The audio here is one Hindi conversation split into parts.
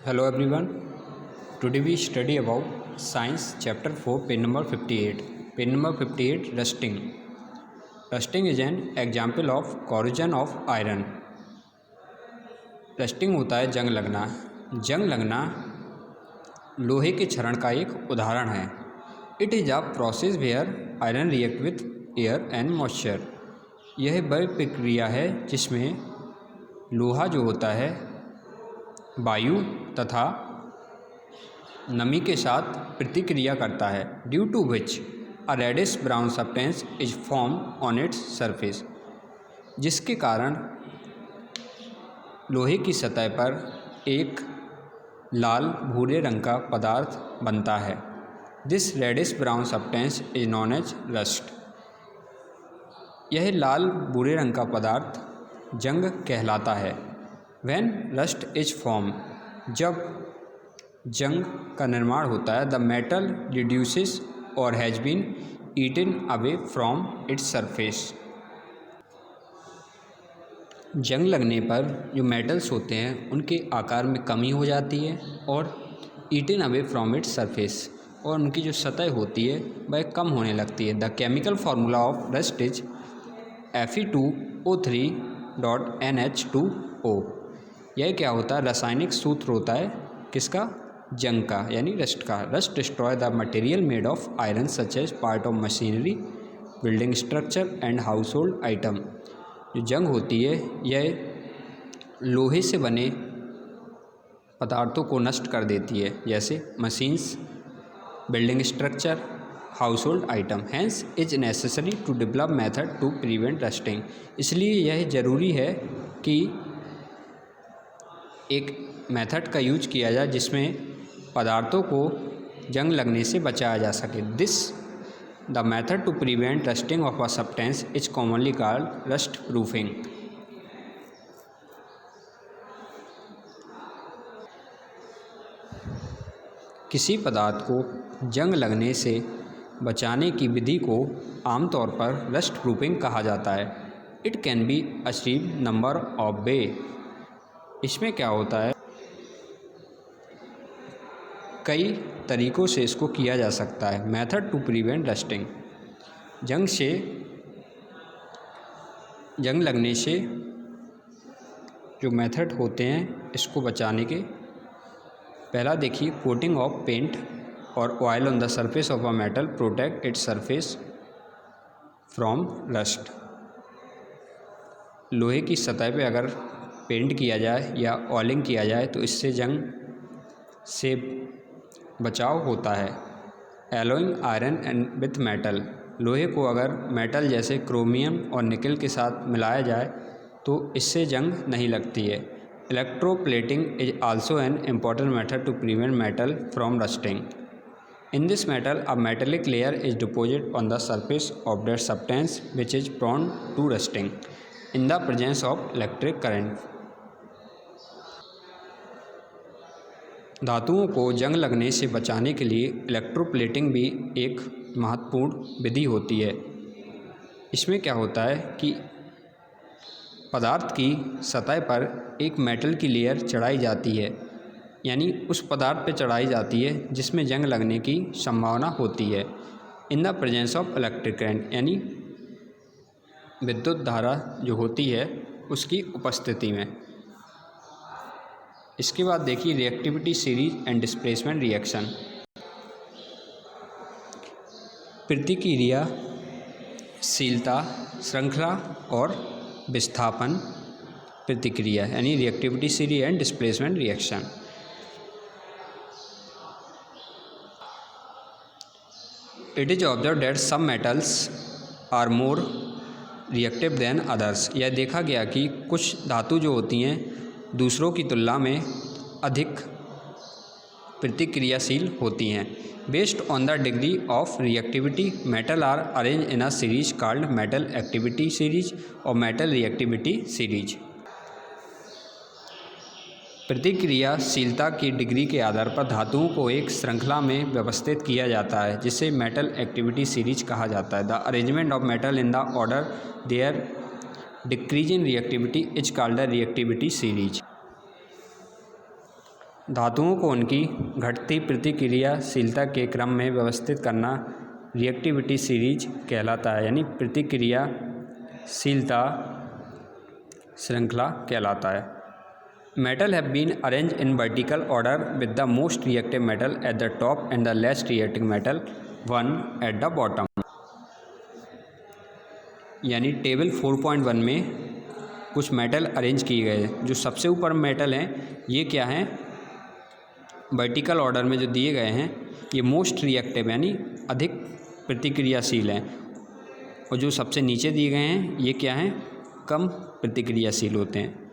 Hello everyone. Today we study about Science Chapter 4, page number 58. Page number 58, rusting. Rusting is an example of corrosion of iron. Rusting होता है जंग लगना। जंग लगना लोहे के क्षरण का एक उदाहरण है। It is a process where iron react with air and moisture. यह वह प्रक्रिया है जिसमें लोहा जो होता है वायु तथा नमी के साथ प्रतिक्रिया करता है। Due to which a reddish brown substance is form on its surface, जिसके कारण लोहे की सतह पर एक लाल भूरे रंग का पदार्थ बनता है। This reddish brown substance is known as rust. यह लाल भूरे रंग का पदार्थ जंग कहलाता है। व्हेन रस्ट इज फॉर्म, जब जंग का निर्माण होता है, द मेटल रिड्यूसेस और has been eaten away from its surface. जंग लगने पर जो मेटल्स होते हैं उनके आकार में कमी हो जाती है और eaten away from its surface, और उनकी जो सतह होती है वह कम होने लगती है। The chemical formula of rust is Fe2O3.NH2O। यह क्या होता है? रासायनिक सूत्र होता है किसका? जंग का, यानी रस्ट का। Rust destroy the material made of iron such as part of machinery, building structure and household item. जो जंग होती है यह लोहे से बने पदार्थों को नष्ट कर देती है, जैसे machines, building structure, household item. Hence is necessary to develop method to prevent rusting. इसलिए यह ज़रूरी है कि एक मेथड का यूज किया जाए जिसमें पदार्थों को जंग लगने से बचाया जा सके। This the method to prevent rusting of a substance is commonly called rust proofing. किसी पदार्थ को जंग लगने से बचाने की विधि को आमतौर पर रस्ट प्रूफिंग कहा जाता है। It can be achieve number of वे। इसमें क्या होता है, कई तरीक़ों से इसको किया जा सकता है। मेथड टू प्रिवेंट रस्टिंग, जंग लगने से जो मेथड होते हैं इसको बचाने के, पहला देखिए, कोटिंग ऑफ पेंट और oil on the surface of a metal protect its surface from rust. लोहे की सतह पे अगर पेंट किया जाए या ऑयलिंग किया जाए तो इससे जंग से बचाव होता है। Allowing iron and with metal, लोहे को अगर मेटल जैसे क्रोमियम और निकल के साथ मिलाया जाए तो इससे जंग नहीं लगती है। Electroplating is also an important method to prevent metal from rusting. In this metal, a metallic layer is deposited on the surface of that substance which is prone to rusting in the presence of electric current. धातुओं को जंग लगने से बचाने के लिए इलेक्ट्रोप्लेटिंग भी एक महत्वपूर्ण विधि होती है। इसमें क्या होता है कि पदार्थ की सतह पर एक मेटल की लेयर चढ़ाई जाती है, यानी उस पदार्थ पे चढ़ाई जाती है जिसमें जंग लगने की संभावना होती है। In the presence of electric current, यानी विद्युत धारा जो होती है उसकी उपस्थिति में। इसके बाद देखिए reactivity series and displacement reaction. प्रतिक्रियाशीलता, श्रृंखला और विस्थापन प्रतिक्रिया, यानी reactivity series and displacement reaction. It is observe that some metals are more reactive than others. यह देखा गया कि कुछ धातु जो होती हैं दूसरों की तुलना में अधिक प्रतिक्रियाशील होती हैं। Based on the degree of reactivity, metal are arrange in a series called metal activity series और मेटल रिएक्टिविटी सीरीज। प्रतिक्रियाशीलता की डिग्री के आधार पर धातुओं को एक श्रृंखला में व्यवस्थित किया जाता है जिसे मेटल एक्टिविटी सीरीज कहा जाता है। The arrangement of metal in the order their decrease in reactivity is called the reactivity series. धातुओं को उनकी घटती प्रतिक्रियाशीलता के क्रम में व्यवस्थित करना रिएक्टिविटी सीरीज कहलाता है, यानी प्रतिक्रियाशीलता श्रृंखला कहलाता है। Metal have been arrange in vertical order with the most reactive metal at the top and the least reactive metal one at the bottom. यानी टेबल 4.1 में कुछ मेटल अरेंज किए गए हैं। जो सबसे ऊपर मेटल हैं ये क्या हैं, वर्टिकल ऑर्डर में जो दिए गए हैं ये मोस्ट रिएक्टिव यानी अधिक प्रतिक्रियाशील हैं, और जो सबसे नीचे दिए गए हैं ये क्या हैं, कम प्रतिक्रियाशील होते हैं।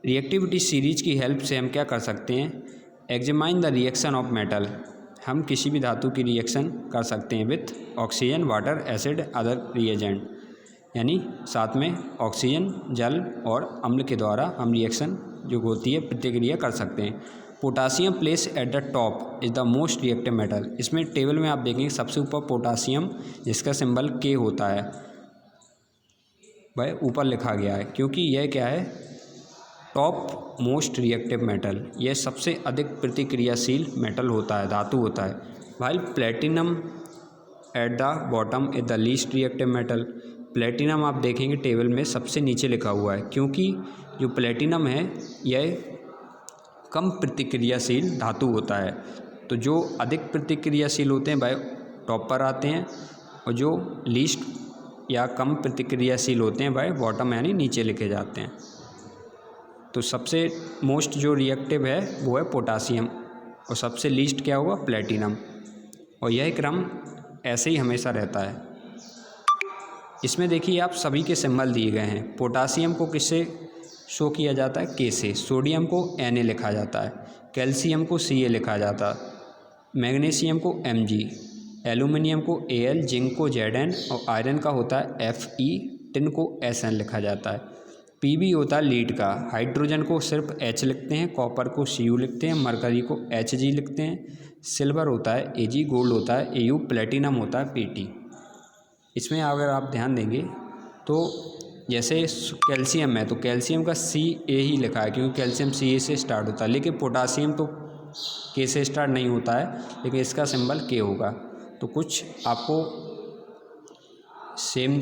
रिएक्टिविटी सीरीज की हेल्प से हम क्या कर सकते हैं, examine the reaction of metal. हम किसी भी धातु की रिएक्शन कर सकते हैं with oxygen, water, acid, other reagent, यानी साथ में ऑक्सीजन, जल और अम्ल के द्वारा हम रिएक्शन जो होती है प्रतिक्रिया कर सकते हैं। Potassium place at the top is the most reactive metal. इसमें टेबल में आप देखेंगे सबसे ऊपर पोटासियम जिसका सिंबल के होता है वह ऊपर लिखा गया है, क्योंकि यह क्या है, टॉप मोस्ट रिएक्टिव मेटल, यह सबसे अधिक प्रतिक्रियाशील मेटल होता है, धातु होता है। While platinum eight the bottom is the least reactive metal. Platinum आप देखेंगे टेबल में सबसे नीचे लिखा हुआ है, क्योंकि जो प्लेटिनम है यह कम प्रतिक्रियाशील धातु होता है। तो जो अधिक प्रतिक्रियाशील होते हैं वह टॉप पर आते हैं, और जो लीस्ट या कम प्रतिक्रियाशील होते हैं वह बॉटम यानी नीचे लिखे जाते हैं। तो सबसे मोस्ट जो रिएक्टिव है वो है पोटासियम, और सबसे लीस्ट क्या होगा, प्लेटिनम, और यह क्रम ऐसे ही हमेशा रहता है। इसमें देखिए आप सभी के सिंबल दिए गए हैं। पोटासियम को किससे शो किया जाता है, के से। सोडियम को Na लिखा जाता है, कैल्शियम को Ca लिखा जाता है, मैग्नीशियम को Mg, एल्यूमिनियम को Al, जिंक को Zn और आयरन का होता है Fe, टिन को Sn लिखा जाता है। Pb होता है लीड का, हाइड्रोजन को सिर्फ H लिखते हैं, कॉपर को Cu लिखते हैं, मरकरी को Hg लिखते हैं, सिल्वर होता है Ag, गोल्ड होता है Au, प्लेटिनम होता है Pt। इसमें अगर आप ध्यान देंगे तो जैसे कैल्शियम है तो कैल्शियम का Ca ही लिखा है, क्योंकि कैल्शियम Ca से स्टार्ट होता है, लेकिन पोटासियम तो K से स्टार्ट नहीं होता है, लेकिन इसका सिंबल K होगा। तो कुछ आपको सेम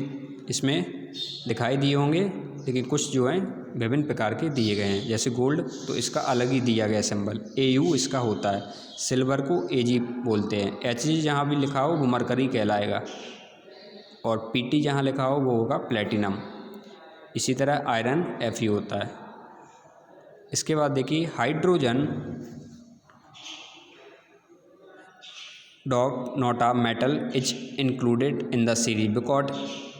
इसमें दिखाई दिए होंगे, लेकिन कुछ जो हैं विभिन्न प्रकार के दिए गए हैं। जैसे गोल्ड तो इसका अलग ही दिया गया सिंबल, Au इसका होता है, सिल्वर को Ag बोलते हैं, Hg जहाँ भी लिखा हो वो मरकरी कहलाएगा, और Pt जहाँ लिखा हो वो होगा प्लेटिनम। इसी तरह आयरन Fe होता है। इसके बाद देखिए hydrogen dog not a metal is included in the series because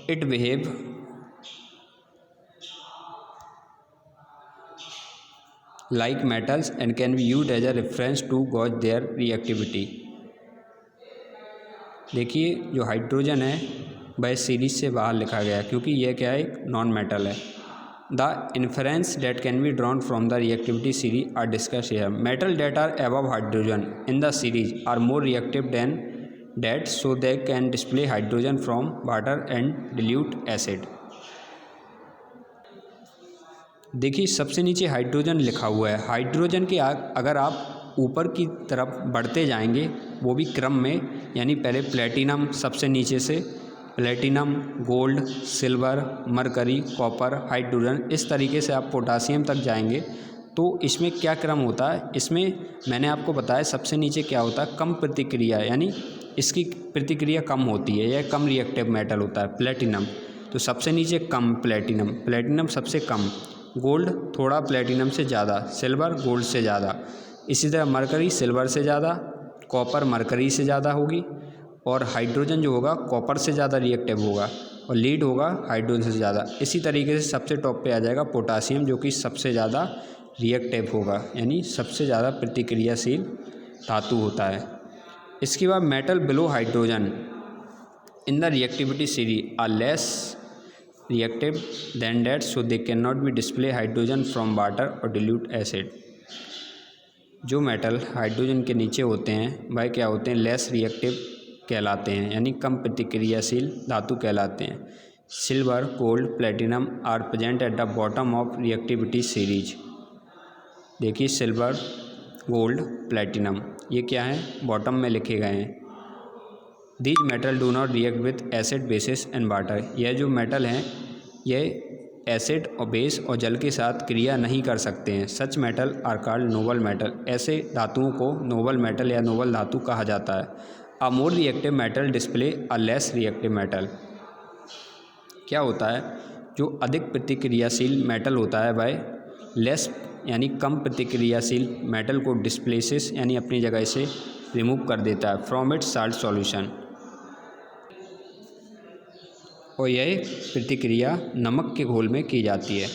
it behave like metals and can be used as a reference to gauge their reactivity। देखिए जो हाइड्रोजन है वह सीरीज से बाहर लिखा गया, क्योंकि यह क्या है, एक नॉन मेटल है। The inference that can be drawn from the reactivity series are discuss here. Metal that are above hydrogen in the series are more reactive than that, so they can displace hydrogen from water and dilute acid. देखिए सबसे नीचे हाइड्रोजन लिखा हुआ है। हाइड्रोजन के अगर आप ऊपर की तरफ बढ़ते जाएंगे वो भी क्रम में, यानी पहले प्लेटिनम सबसे नीचे से, platinum, gold, silver, mercury, copper, hydrogen, इस तरीके से आप पोटासियम तक जाएंगे। तो इसमें क्या क्रम होता है, इसमें मैंने आपको बताया सबसे नीचे क्या होता है, कम प्रतिक्रिया, यानी इसकी प्रतिक्रिया कम होती है, यह कम रिएक्टिव मेटल होता है प्लेटिनम। तो सबसे नीचे कम प्लेटिनम, प्लेटिनम सबसे कम, गोल्ड थोड़ा प्लेटिनम से ज़्यादा, सिल्वर गोल्ड से ज़्यादा, इसी तरह मरकरी सिल्वर से ज़्यादा, कॉपर मरकरी से ज़्यादा होगी, और हाइड्रोजन जो होगा कॉपर से ज़्यादा रिएक्टिव होगा, और लीड होगा हाइड्रोजन से ज़्यादा। इसी तरीके से सबसे टॉप पे आ जाएगा पोटासियम, जो कि सबसे ज़्यादा रिएक्टिव होगा, यानी सबसे ज़्यादा प्रतिक्रियाशील धातु होता है। इसके बाद metal below hydrogen in the reactivity series are less reactive than that, so they cannot be display hydrogen from water or dilute acid। जो मेटल हाइड्रोजन के नीचे होते हैं वह क्या होते हैं, लेस रिएक्टिव कहलाते हैं, यानी कम प्रतिक्रियाशील धातु कहलाते हैं। Silver, gold, platinum are present at the bottom of reactivity series. देखिए सिल्वर, गोल्ड, प्लेटिनम। ये क्या है, बॉटम में लिखे गए हैं। These metal do not react with acid, bases and water. यह जो मेटल हैं ये एसिड और बेस और जल के साथ क्रिया नहीं कर सकते हैं। Such metal are called noble metal. ऐसे धातुओं को नोबल मेटल या नोबल धातु कहा जाता है। A more reactive metal displace a less reactive metal. क्या होता है, जो अधिक प्रतिक्रियाशील मेटल होता है वह लेस यानी कम प्रतिक्रियाशील मेटल को डिस्प्लेसेस यानी अपनी जगह से रिमूव कर देता है फ्रॉम इट्स साल्ट सॉल्यूशन। और यह प्रतिक्रिया नमक के घोल में की जाती है।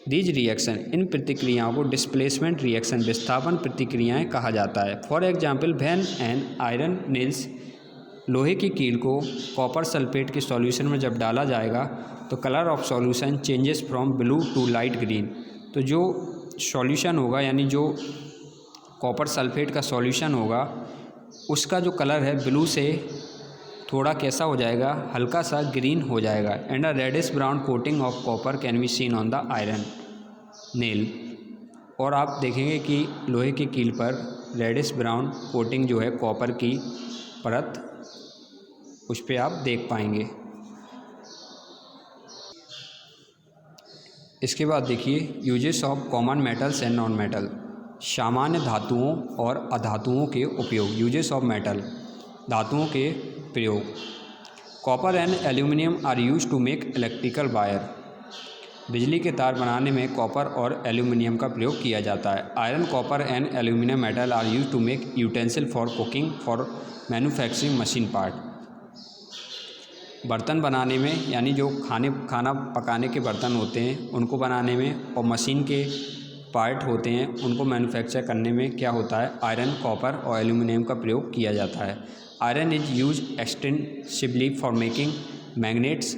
दीज रिएक्शन, इन प्रतिक्रियाओं को डिस्प्लेसमेंट रिएक्शन, विस्थापन प्रतिक्रियाएं कहा जाता है। For example when an iron nails, लोहे की कील को कॉपर सल्फेट के सॉल्यूशन में जब डाला जाएगा तो colour of solution changes from blue to light green. तो जो सॉल्यूशन होगा यानी जो कॉपर सल्फेट का सॉल्यूशन होगा उसका जो कलर है ब्लू से थोड़ा कैसा हो जाएगा, हल्का सा ग्रीन हो जाएगा। And a reddish brown coating of copper can be seen on the iron nail. और आप देखेंगे कि लोहे की कील पर रेडिश ब्राउन कोटिंग जो है कॉपर की परत, उस पर आप देख पाएंगे। इसके बाद देखिए uses of common metals and non metal. सामान्य धातुओं और अधातुओं के उपयोग। यूजेस ऑफ मेटल, धातुओं के प्रयोग। Copper and aluminium are use to make electrical wire. बिजली के तार बनाने में कॉपर और एल्यूमिनियम का प्रयोग किया जाता है। Iron, copper and aluminium metal are use to make utensil for cooking for manufacturing machine part. बर्तन बनाने में यानी जो खाना पकाने के बर्तन होते हैं उनको बनाने में, और मशीन के पार्ट होते हैं उनको मैन्युफैक्चर करने में क्या होता है, आयरन, कॉपर और एल्यूमिनियम का प्रयोग किया जाता है। Iron is use extensively for making magnets.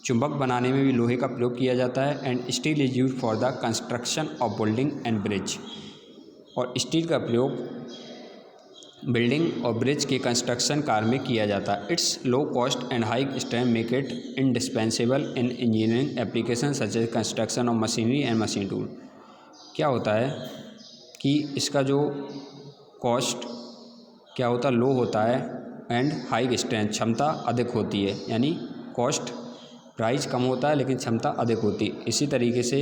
चुंबक बनाने में भी लोहे का प्रयोग किया जाता है। And steel is use for the construction of building and bridge. और स्टील का प्रयोग बिल्डिंग और ब्रिज के कंस्ट्रक्शन कार्य में किया जाता है। Its low cost and high strength make it indispensable in engineering application such as construction of machinery and machine tool. क्या होता है कि इसका जो कॉस्ट क्या होता है, लो होता है, एंड हाई स्ट्रेंथ, क्षमता अधिक होती है। यानी कॉस्ट प्राइस कम होता है लेकिन क्षमता अधिक होती है। इसी तरीके से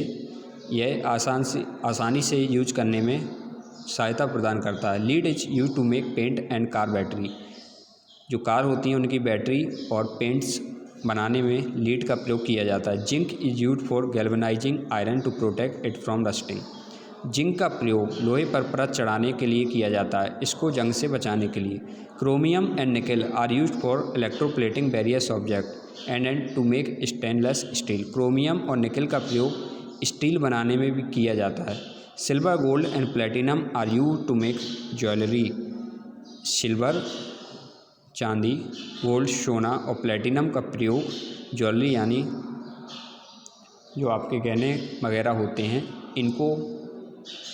यह आसानी से यूज करने में सहायता प्रदान करता है। Lead is use to make paint and car battery. जो कार होती हैं उनकी बैटरी और पेंट्स बनाने में लीड का प्रयोग किया जाता है। Zinc is use for galvanising iron to protect it from rusting. Zinc का प्रयोग लोहे पर परत चढ़ाने के लिए किया जाता है, इसको जंग से बचाने के लिए। Chromium and nickel are use for electroplating various object and to make stainless steel. Chromium और निकल का प्रयोग स्टील बनाने में भी किया जाता है। Silver, gold and platinum are use to make jewellery. Silver, चांदी, गोल्ड, सोना और प्लेटिनम का प्रयोग ज्वेलरी यानी जो आपके गहने वगैरह होते हैं इनको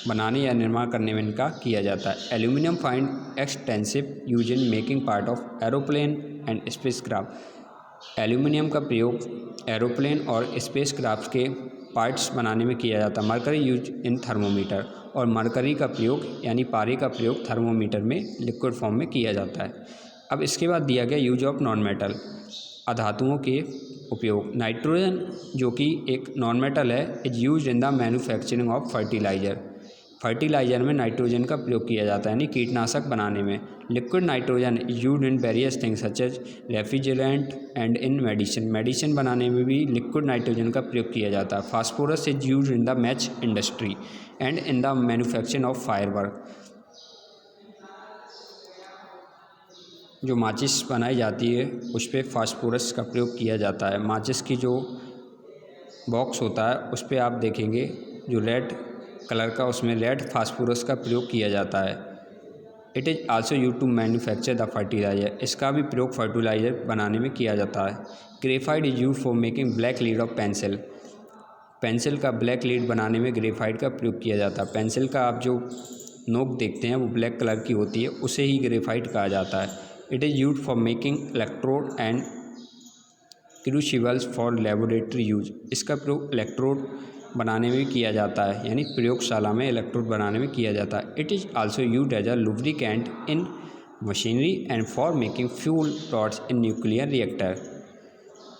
बनाने या निर्माण करने में इनका किया जाता है। Aluminium find extensive use in making part of aeroplane and spacecraft. Aluminium का प्रयोग एरोप्लेन और स्पेसक्राफ्ट के पार्ट्स बनाने में किया जाता है। Mercury use in thermometer. और मरकरी का प्रयोग यानी पारे का प्रयोग थर्मोमीटर में लिक्विड फॉर्म में किया जाता है। अब इसके बाद दिया गया यूज ऑफ नॉन मेटल, अधातुओं के उपयोग। नाइट्रोजन जो कि एक नॉन मेटल है is use in the manufacturing of fertiliser. Fertiliser में नाइट्रोजन का प्रयोग किया जाता है यानी कीटनाशक बनाने में। Liquid nitrogen is use in various things such as refrigerant and in medicine. Medicine बनाने में भी लिक्विड नाइट्रोजन का प्रयोग किया जाता है। Phosphorus is use in the match industry and in the manufacturing of firework. जो माचिस बनाई जाती है उस पर फास्फोरस का प्रयोग किया जाता है। माचिस की जो बॉक्स होता है उस पर आप देखेंगे जो रेड कलर का, उसमें रेड फास्फोरस का प्रयोग किया जाता है। It is also use to manufacture the fertiliser. इसका भी प्रयोग फर्टिलाइजर बनाने में किया जाता है। Graphite is use for making black lead of pencil. Pencil का ब्लैक लीड बनाने में ग्रेफाइट का प्रयोग किया जाता है। पेंसिल का आप जो नोक देखते हैं वो ब्लैक कलर की होती है, उसे ही ग्रेफाइट कहा जाता है। It is use for making electrode and crucibles for laboratory use. इसका प्रयोग इलेक्ट्रोड बनाने में भी किया जाता है, यानी प्रयोगशाला में इलेक्ट्रोड बनाने में किया जाता है। It is also used as a lubricant in machinery and for making fuel rods in nuclear reactor.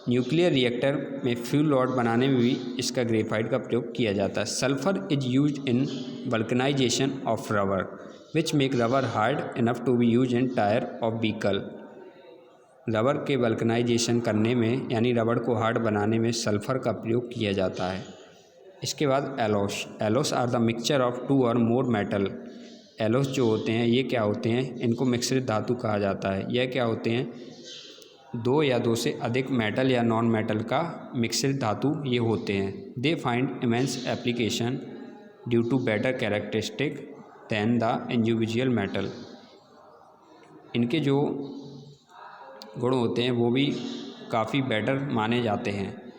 Nuclear reactor में फ्यूल रॉड बनाने में भी इसका ग्रेफाइट का प्रयोग किया जाता है। Sulphur is used in vulcanisation of rubber which make rubber hard enough to be use in tyre of vehicle. Rubber के वल्कनाइजेशन करने में, यानी रबर को हार्ड बनाने में सल्फ़र का प्रयोग किया जाता है। इसके बाद alloys. Alloys are the mixture of two or more metal. एलोस जो होते हैं ये क्या होते हैं, इनको मिश्रित धातु कहा जाता है। यह क्या होते हैं, दो या दो से अधिक मेटल या नॉन मेटल का मिश्रित धातु ये होते हैं। They find immense application due to better characteristic than the individual metal. इनके जो गुण होते हैं वो भी काफ़ी बेटर माने जाते हैं।